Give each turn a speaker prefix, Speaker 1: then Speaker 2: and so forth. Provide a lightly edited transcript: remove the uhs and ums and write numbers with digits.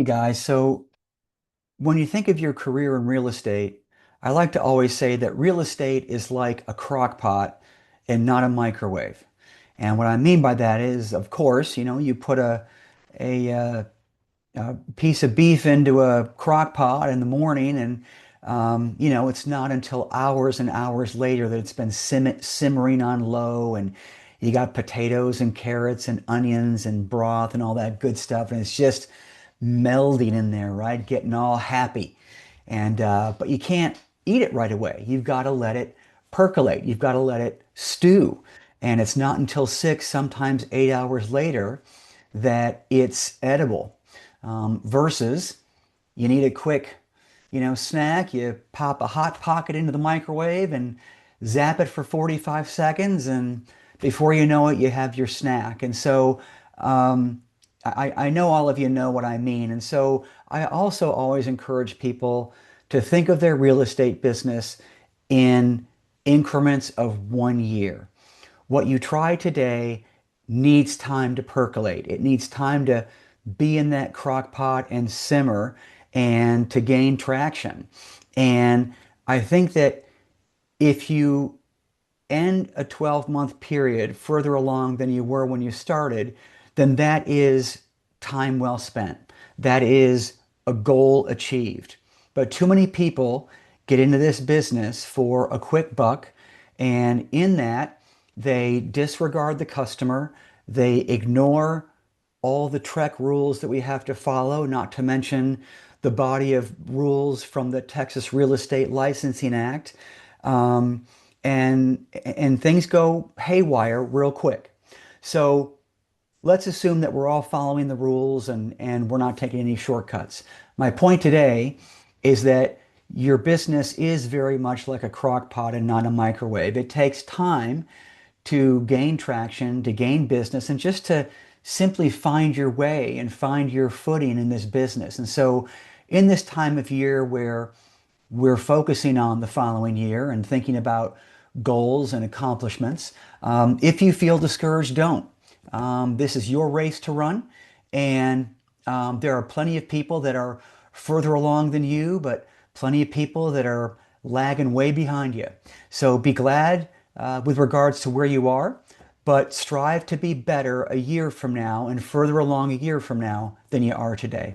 Speaker 1: guys. So, when you think of your career in real estate, I like to always say that real estate is like a crock pot and not a microwave. And what I mean by that is, of course, you put a piece of beef into a crock pot in the morning, and it's not until hours and hours later that it's been simmering on low, and you got potatoes and carrots and onions and broth and all that good stuff, and it's just melding in there, right? Getting all happy. And but you can't eat it right away. You've got to let it percolate. You've got to let it stew. And it's not until 6, sometimes 8 hours later that it's edible. Versus you need a quick, snack. You pop a Hot Pocket into the microwave and zap it for 45 seconds, and before you know it, you have your snack. And so I know all of you know what I mean. And so I also always encourage people to think of their real estate business in increments of 1 year. What you try today needs time to percolate. It needs time to be in that crock pot and simmer and to gain traction. And I think that if you end a 12-month period further along than you were when you started, then that is time well spent. That is a goal achieved. But too many people get into this business for a quick buck, and in that, they disregard the customer, they ignore all the Trek rules that we have to follow, not to mention the body of rules from the Texas Real Estate Licensing Act. Um, and things go haywire real quick. So let's assume that we're all following the rules and we're not taking any shortcuts. My point today is that your business is very much like a crock pot and not a microwave. It takes time to gain traction, to gain business, and just to simply find your way and find your footing in this business. And so, in this time of year where we're focusing on the following year and thinking about goals and accomplishments, if you feel discouraged, don't. This is your race to run, and there are plenty of people that are further along than you, but plenty of people that are lagging way behind you. So be glad with regards to where you are, but strive to be better a year from now and further along a year from now than you are today.